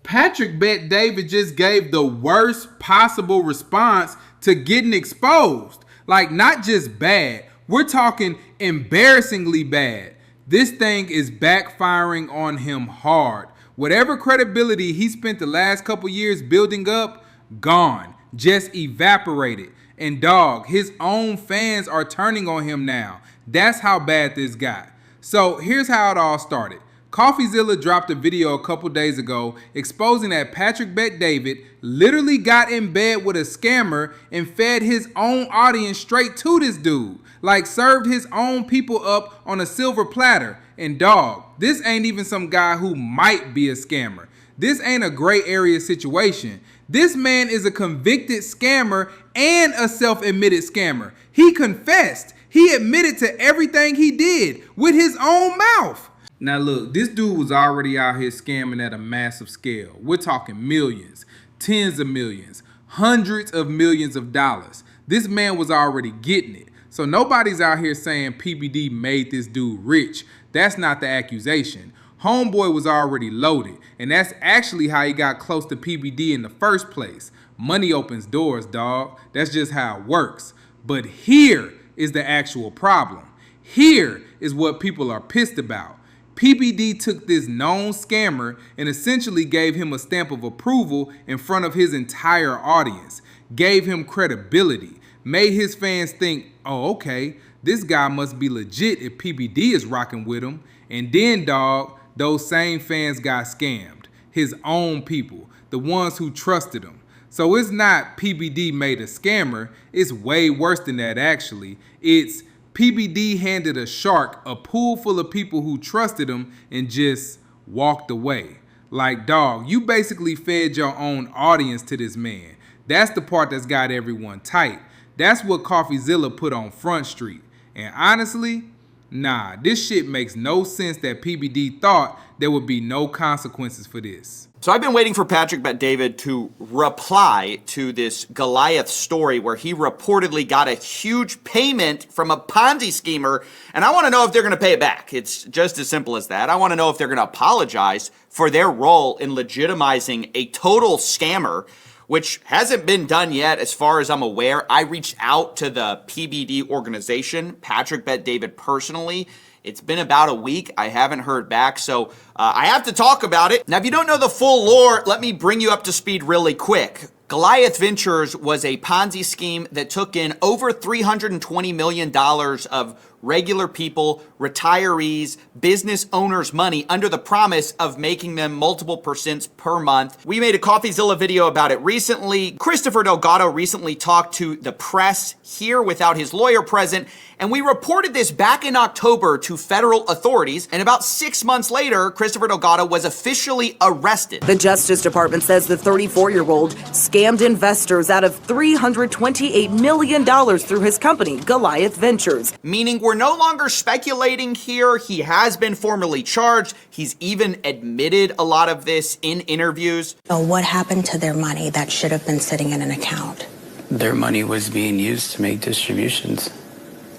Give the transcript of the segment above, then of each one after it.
Patrick Bet David just gave the worst possible response to getting exposed. Like, not just bad, we're talking embarrassingly bad. This thing is backfiring on him hard. Whatever credibility he spent the last couple years building up, gone, just evaporated. And dog, his own fans are turning on him now. That's how bad this got. So here's how it all started. CoffeeZilla dropped a video a couple days ago exposing that Patrick Bet David literally got in bed with a scammer and fed his own audience straight to this dude. Like, served his own people up on a silver platter. And dog, this ain't even some guy who might be a scammer. This ain't a gray area situation. This man is a convicted scammer and a self-admitted scammer. He confessed. He admitted to everything he did with his own mouth. Now look, this dude was already out here scamming at a massive scale. We're talking millions, tens of millions, hundreds of millions of dollars. This man was already getting it. So nobody's out here saying PBD made this dude rich. That's not the accusation. Homeboy was already loaded, and that's actually how he got close to PBD in the first place. Money opens doors, dog. That's just how it works. But here is the actual problem. Here is what people are pissed about. PBD took this known scammer and essentially gave him a stamp of approval in front of his entire audience, gave him credibility, made his fans think, oh, okay, this guy must be legit if PBD is rocking with him. And then, dog, those same fans got scammed. His own people, the ones who trusted him. So it's not PBD made a scammer. It's way worse than that, actually. It's PBD handed a shark a pool full of people who trusted him and just walked away. Like, dog, you basically fed your own audience to this man. That's the part that's got everyone tight. That's what CoffeeZilla put on Front Street. And honestly, nah, this shit makes no sense that PBD thought there would be no consequences for this. So I've been waiting for Patrick Bet David to reply to this Goliath story where he reportedly got a huge payment from a Ponzi schemer, and I want to know if they're going to pay it back. It's just as simple as that. I want to know if they're going to apologize for their role in legitimizing a total scammer, which hasn't been done yet as far as I'm aware. I reached out to the PBD organization, Patrick Bet David personally. It's been about a week. I haven't heard back, so I have to talk about it. Now, if you don't know the full lore, let me bring you up to speed really quick. Goliath Ventures was a Ponzi scheme that took in over $320 million of regular people, retirees, business owners' money under the promise of making them multiple percents per month. We made a CoffeeZilla video about it recently. Christopher Delgado recently talked to the press here without his lawyer present, and we reported this back in October to federal authorities, and about 6 months later, Christopher Delgado was officially arrested. The Justice Department says the 34-year-old scammed investors out of $328 million through his company, Goliath Ventures. Meaning we're no longer speculating here. He has been formally charged. He's even admitted a lot of this in interviews. So what happened to their money that should have been sitting in an account? Their money was being used to make distributions.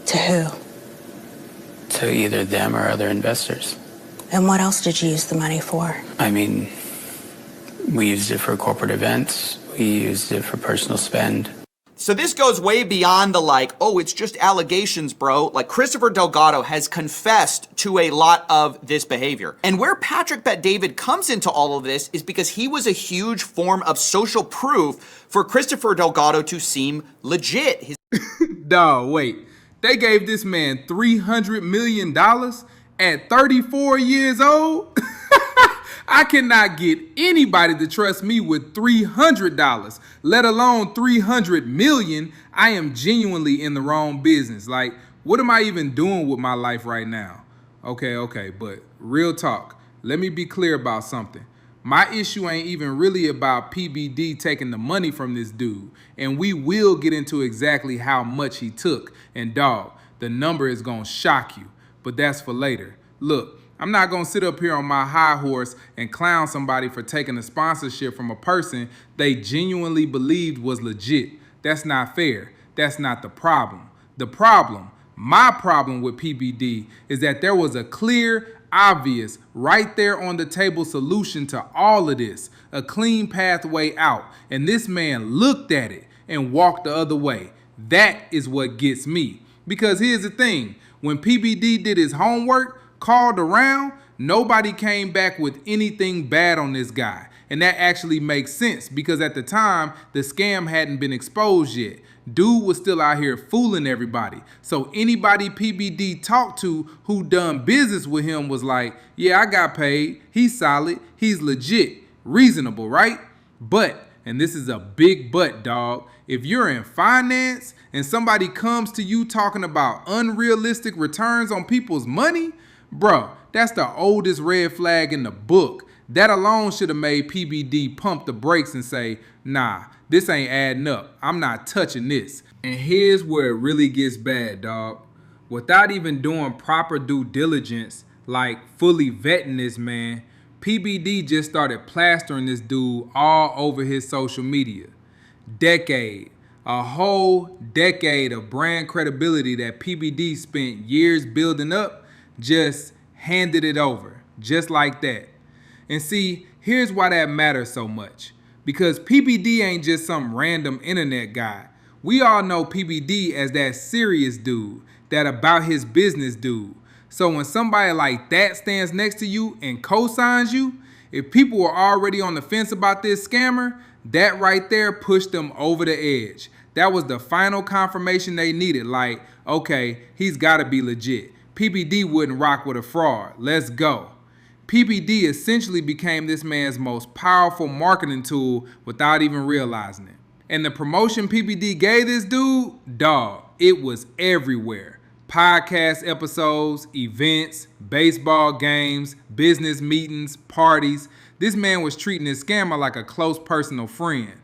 To who? To either them or other investors. And what else did you use the money for? I mean, we used it for corporate events. We used it for personal spend. So this goes way beyond the like, oh, it's just allegations, bro. Like, Christopher Delgado has confessed to a lot of this behavior. And where Patrick Bet David comes into all of this is because he was a huge form of social proof for Christopher Delgado to seem legit. Dawg, wait. They gave this man $300 million at 34 years old? I cannot get anybody to trust me with $300, let alone $300 million. I am genuinely in the wrong business. Like, what am I even doing with my life right now? Okay, but real talk. Let me be clear about something. My issue ain't even really about PBD taking the money from this dude. And we will get into exactly how much he took. And dog, the number is gonna shock you. But that's for later. Look, I'm not going to sit up here on my high horse and clown somebody for taking a sponsorship from a person they genuinely believed was legit. That's not fair. That's not the problem. My problem with PBD is that there was a clear, obvious, right there on the table solution to all of this, a clean pathway out. And this man looked at it and walked the other way. That is what gets me. Because here's the thing, when PBD did his homework, called around, nobody came back with anything bad on this guy. And that actually makes sense because at the time, the scam hadn't been exposed yet. Dude was still out here fooling everybody. So anybody PBD talked to who done business with him was like, yeah, I got paid. He's solid. He's legit. Reasonable, right? But, and this is a big but, dog, if you're in finance and somebody comes to you talking about unrealistic returns on people's money, bro, that's the oldest red flag in the book. That alone should have made PBD pump the brakes and say, nah, this ain't adding up. I'm not touching this. And here's where it really gets bad, dog. Without even doing proper due diligence, like fully vetting this man, PBD just started plastering this dude all over his social media. A whole decade of brand credibility that PBD spent years building up, just handed it over, just like that. And see, here's why that matters so much. Because PBD ain't just some random internet guy. We all know PBD as that serious dude, that about his business dude. So when somebody like that stands next to you and co-signs you, if people were already on the fence about this scammer, that right there pushed them over the edge. That was the final confirmation they needed. Like, okay, he's got to be legit. PBD wouldn't rock with a fraud. Let's go. PBD essentially became this man's most powerful marketing tool without even realizing it. And the promotion PBD gave this dude, dog, it was everywhere. Podcast episodes, events, baseball games, business meetings, parties. This man was treating his scammer like a close personal friend.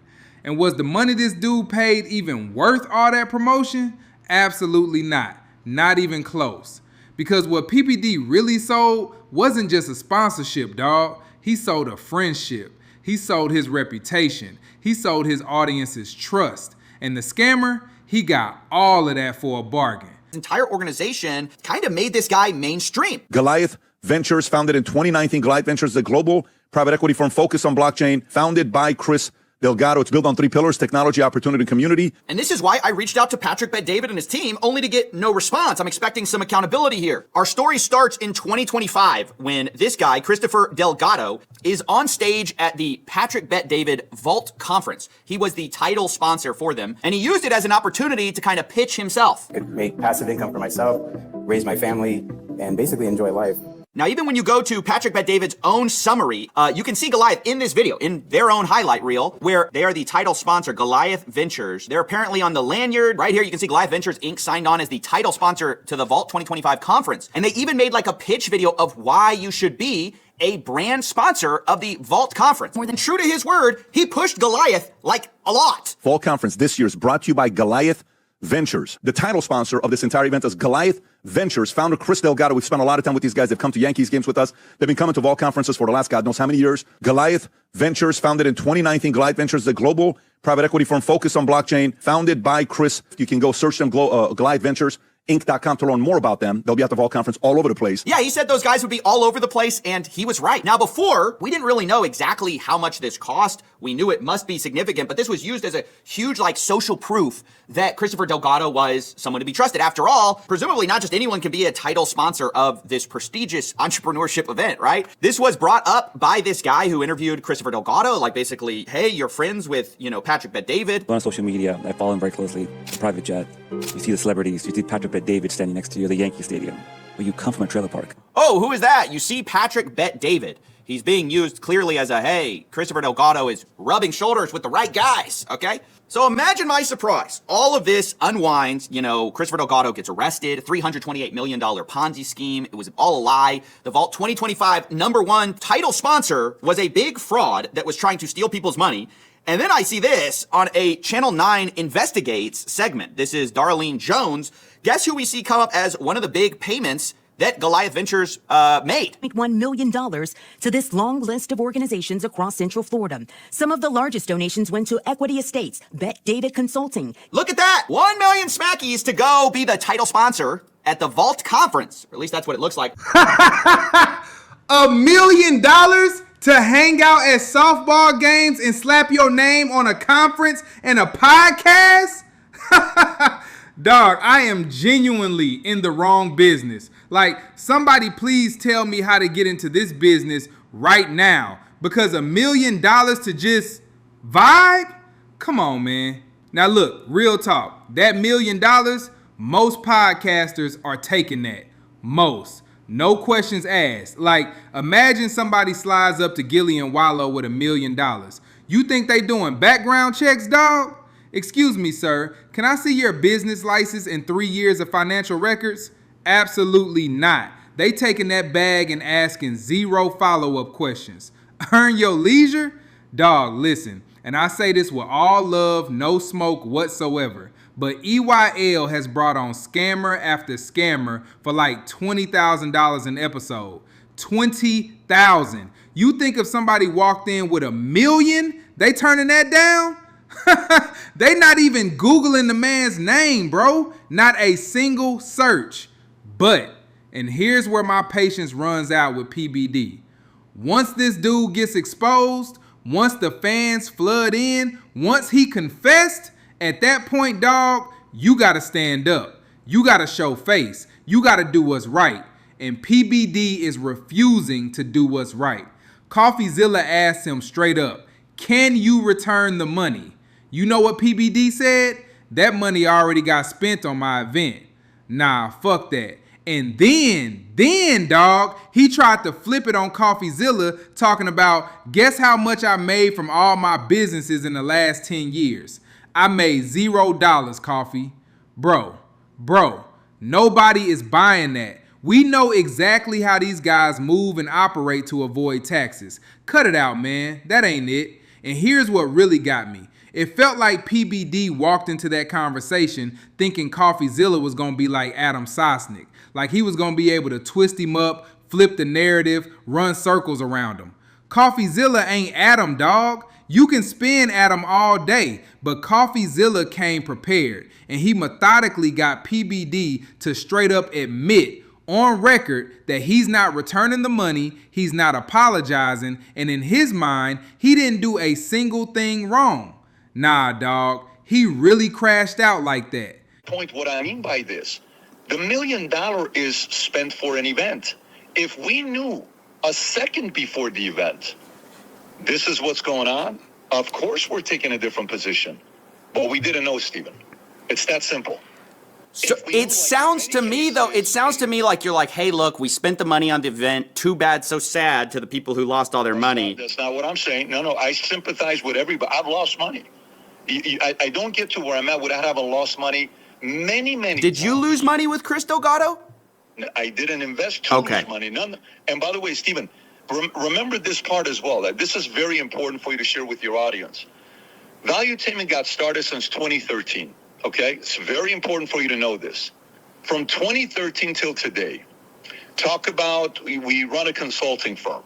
And was the money this dude paid even worth all that promotion? Absolutely not. Not even close. Because what PBD really sold wasn't just a sponsorship, dog. He sold a friendship. He sold his reputation. He sold his audience's trust. And the scammer, he got all of that for a bargain. His entire organization kind of made this guy mainstream. Goliath Ventures, founded in 2019. Goliath Ventures is a global private equity firm focused on blockchain, founded by Chris Delgado. It's built on 3 pillars: technology, opportunity, and community. And this is why I reached out to Patrick Bet-David and his team, only to get no response. I'm expecting some accountability here. Our story starts in 2025 when this guy, Christopher Delgado, is on stage at the Patrick Bet-David Vault Conference. He was the title sponsor for them, and he used it as an opportunity to kind of pitch himself. I could make passive income for myself, raise my family, and basically enjoy life. Now, even when you go to Patrick Bet-David's own summary, you can see Goliath in this video, in their own highlight reel, where they are the title sponsor, Goliath Ventures. They're apparently on the lanyard. Right here, you can see Goliath Ventures, Inc. signed on as the title sponsor to the Vault 2025 conference. And they even made like a pitch video of why you should be a brand sponsor of the Vault conference. More than true to his word, he pushed Goliath like a lot. Vault Conference this year is brought to you by Goliath Ventures. The title sponsor of this entire event is Goliath Ventures. Founder Chris Delgado. We've spent a lot of time with these guys. They've come to Yankees games with us. They've been coming to Vault conferences for the last God knows how many years. Goliath Ventures, founded in 2019. Goliath Ventures is a global private equity firm focused on blockchain, founded by Chris. You can go search them, Goliath Ventures. Inc.com to learn more about them. They'll be at the Vault conference all over the place. Yeah, he said those guys would be all over the place, and he was right. Now, before, we didn't really know exactly how much this cost. We knew it must be significant, but this was used as a huge, like, social proof that Christopher Delgado was someone to be trusted. After all, presumably not just anyone can be a title sponsor of this prestigious entrepreneurship event, right? This was brought up by this guy who interviewed Christopher Delgado, like basically, hey, you're friends with, Patrick Bet-David. On social media, I follow him very closely. The private jet. You see the celebrities. You see Patrick Bet-David standing next to you at the Yankee Stadium. Well, you come from a trailer park. Oh, who is that? You see Patrick Bet-David. He's being used clearly as a, hey, Christopher Delgado is rubbing shoulders with the right guys, okay? So imagine my surprise. All of this unwinds, Christopher Delgado gets arrested, $328 million Ponzi scheme. It was all a lie. The Vault 2025 #1 title sponsor was a big fraud that was trying to steal people's money. And then I see this on a Channel 9 Investigates segment. This is Darlene Jones. Guess who we see come up as one of the big payments that Goliath Ventures made. $1 million to this long list of organizations across Central Florida. Some of the largest donations went to Equity Estates, Bet David Consulting. Look at that! 1 million smackies to go be the title sponsor at the Vault Conference. Or at least that's what it looks like. $1 million to hang out at softball games and slap your name on a conference and a podcast? Dog, I am genuinely in the wrong business. Like, somebody please tell me how to get into this business right now. Because $1 million to just vibe? Come on, man. Now look, real talk. That $1 million, most podcasters are taking that. Most. No questions asked. Like, imagine somebody slides up to Gillian Wallow with $1 million. You think they doing background checks, dog? Excuse me, sir. Can I see your business license and 3 years of financial records? Absolutely not. They taking that bag and asking 0 follow-up questions. Earn your leisure? Dog, listen. And I say this with all love, no smoke whatsoever. But EYL has brought on scammer after scammer for like $20,000 an episode. $20,000. You think if somebody walked in with $1 million, they turning that down? They not even Googling the man's name, bro. Not a single search. But, and here's where my patience runs out with PBD. Once this dude gets exposed, once the fans flood in, once he confessed, at that point, dog, you gotta stand up. You gotta show face. You gotta do what's right. And PBD is refusing to do what's right. CoffeeZilla asked him straight up, can you return the money? You know what PBD said? That money already got spent on my event. Nah, fuck that. And then, dog, he tried to flip it on CoffeeZilla talking about, guess how much I made from all my businesses in the last 10 years. I made $0, Coffee. Bro, nobody is buying that. We know exactly how these guys move and operate to avoid taxes. Cut it out, man. That ain't it. And here's what really got me. It felt like PBD walked into that conversation thinking CoffeeZilla was going to be like Adam Sosnick. Like he was going to be able to twist him up, flip the narrative, run circles around him. CoffeeZilla ain't Adam, dog. You can spin Adam all day, but CoffeeZilla came prepared, and he methodically got PBD to straight up admit on record that he's not returning the money, he's not apologizing, and in his mind, he didn't do a single thing wrong. Nah, dog, he really crashed out like that. What I mean by this, the $1 million is spent for an event. If we knew a second before the event, this is what's going on, of course we're taking a different position. But we didn't know, Stephen. It's that simple. So it sounds to me, though, like you're like, hey, look, we spent the money on the event. Too bad, so sad to the people who lost all their money. That's not what I'm saying. No, I sympathize with everybody. I've lost money. I don't get to where I'm at without having lost money many Did times. you lose money with Chris Delgado? I didn't invest to lose money. None. And by the way, Stephen, remember this part as well. That this is very important for you to share with your audience. Valuetainment got started since 2013. Okay? It's very important for you to know this. From 2013 till today, talk about we run a consulting firm.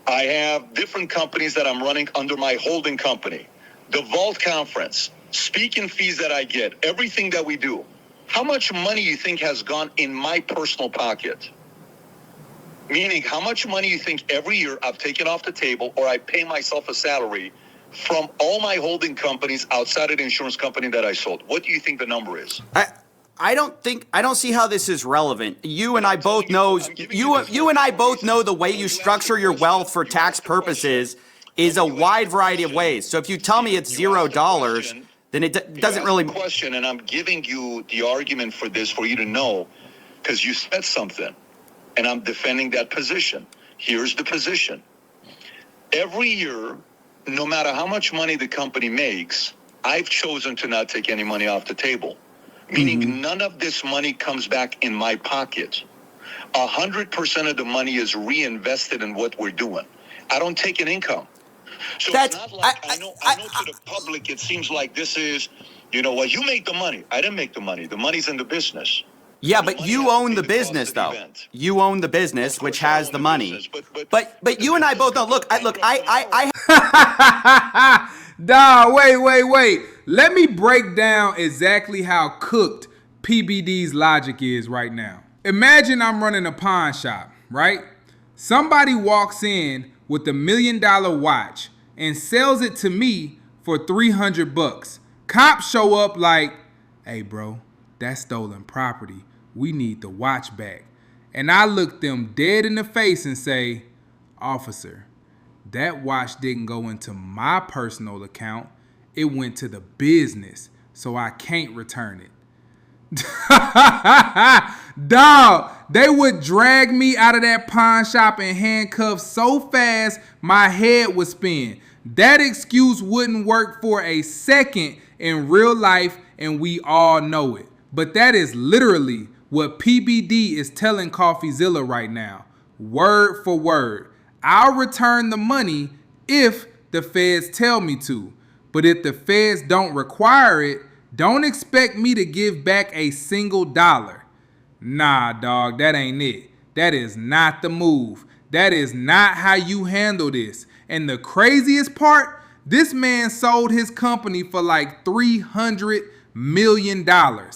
I have different companies that I'm running under my holding company. The Vault Conference, speaking fees that I get, everything that we do. How much money you think has gone in my personal pocket? Meaning, how much money you think every year I've taken off the table or I pay myself a salary from all my holding companies outside of the insurance company that I sold? What do you think the number is? I don't see how this is relevant. You and I both know the way you structure your wealth for tax purposes is a wide variety of ways. So if you tell me it's $0, then it doesn't really question, and I'm giving you the argument for this for you to know, because you said something, and I'm defending that position. Here's the position. Every year, no matter how much money the company makes, I've chosen to not take any money off the table. Meaning none of this money comes back in my pocket. 100% of the money is reinvested in what we're doing. I don't take an income. So it's not like I know to the public it seems like this is, you know what, you make the money. I didn't make the money. The money's in the business. Yeah, but you own the business, though. You own the business, which has the money. But you and I both know. Look, I Dawg, wait. Let me break down exactly how cooked PBD's logic is right now. Imagine I'm running a pawn shop, right? Somebody walks in with $1 million watch and sells it to me for $300. Cops show up like, hey bro, that's stolen property. We need the watch back. And I look them dead in the face and say, officer, that watch didn't go into my personal account. It went to the business, so I can't return it. Dog, they would drag me out of that pawn shop in handcuffs so fast my head would spin. That excuse wouldn't work for a second in real life, and we all know it. But that is literally what PBD is telling CoffeeZilla right now. Word for word. I'll return the money if the feds tell me to. But if the feds don't require it, don't expect me to give back a single dollar. Nah, dog, that ain't it. That is not the move. That is not how you handle this. And the craziest part, this man sold his company for like $300 million. $1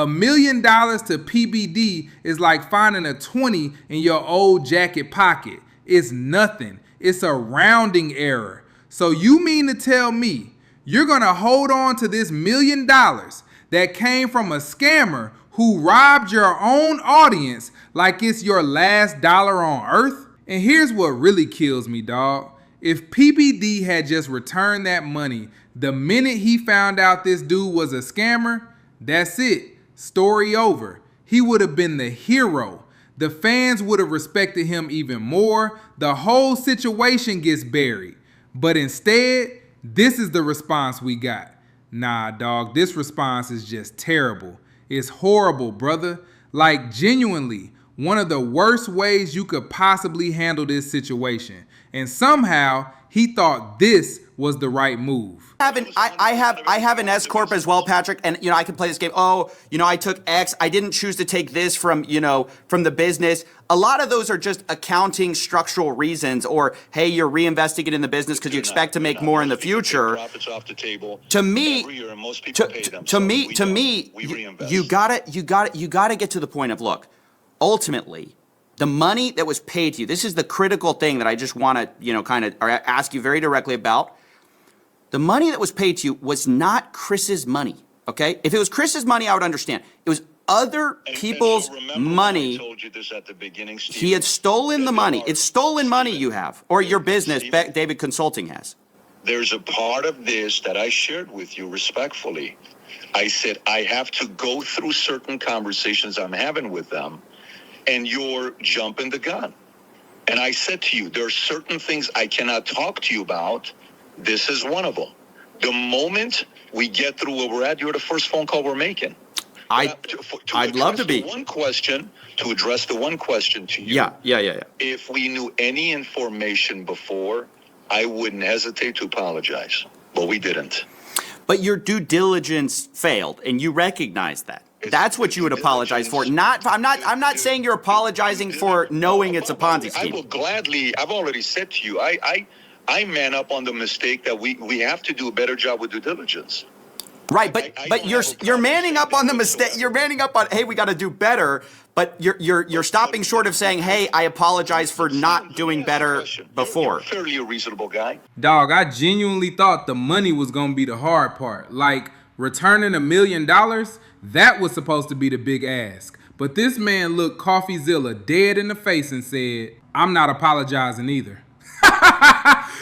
million to PBD is like finding a 20 in your old jacket pocket. It's nothing. It's a rounding error. So you mean to tell me you're gonna hold on to this $1 million that came from a scammer who robbed your own audience like it's your last dollar on earth? And here's what really kills me, dog. If PBD had just returned that money the minute he found out this dude was a scammer, that's it. Story over. He would have been the hero. The fans would have respected him even more. The whole situation gets buried. But instead, this is the response we got. Nah, dog, this response is just terrible. It's horrible, brother. Like, genuinely, one of the worst ways you could possibly handle this situation. And somehow, he thought this was the right move. I have an S corp as well, Patrick, and I can play this game. Oh, I took X. I didn't choose to take this from the business. A lot of those are just accounting structural reasons, or hey, you're reinvesting it in the business because you expect to make more in the future. To me, you gotta get to the point of, look, ultimately, the money that was paid to you. This is the critical thing that I just want to kind of ask you very directly about. The money that was paid to you was not Chris's money, okay? If it was Chris's money, I would understand. It was other people's money. I told you this at the beginning, Steve. He had stolen the money. It's stolen money you have, or your business, David Consulting, has. There's a part of this that I shared with you respectfully. I said, I have to go through certain conversations I'm having with them, and you're jumping the gun. And I said to you, there are certain things I cannot talk to you about. This is one of them. The moment we get through where we're at, you're the first phone call we're making. I'd love to be. To address the one question to you. Yeah. If we knew any information before, I wouldn't hesitate to apologize. But we didn't. But your due diligence failed, and you recognize that. That's what you would apologize for. I'm not saying you're apologizing for knowing it's a Ponzi scheme. I will gladly. I've already said to you, I man up on the mistake that we have to do a better job with due diligence. Right, but you're manning up on the mistake. You're manning up on, hey, we got to do better. But you're stopping short of saying, hey, I apologize for not doing better before. You're fairly a reasonable guy. Dog, I genuinely thought the money was gonna be the hard part. Like returning $1 million, that was supposed to be the big ask. But this man looked CoffeeZilla dead in the face and said, I'm not apologizing either.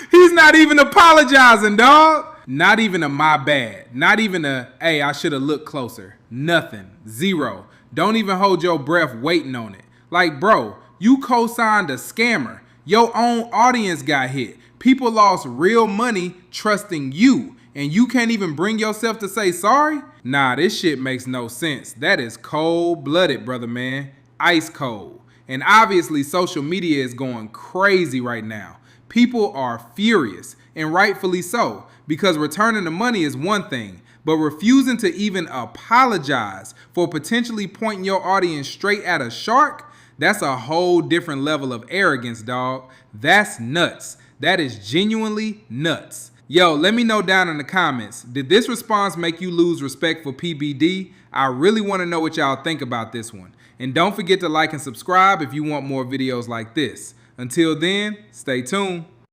He's not even apologizing, dog. Not even a my bad. Not even a, hey, I should have looked closer. Nothing. Zero. Don't even hold your breath waiting on it. Like, bro, you co-signed a scammer. Your own audience got hit. People lost real money trusting you. And you can't even bring yourself to say sorry? Nah, this shit makes no sense. That is cold-blooded, brother, man. Ice cold. And obviously, social media is going crazy right now. People are furious, and rightfully so, because returning the money is one thing, But refusing to even apologize for potentially pointing your audience straight at a shark, that's a whole different level of arrogance, dog. That's nuts. That is genuinely nuts. Yo, let me know down in the comments, did this response make you lose respect for PBD? I really want to know what y'all think about this one. And don't forget to like and subscribe if you want more videos like this. Until then, stay tuned.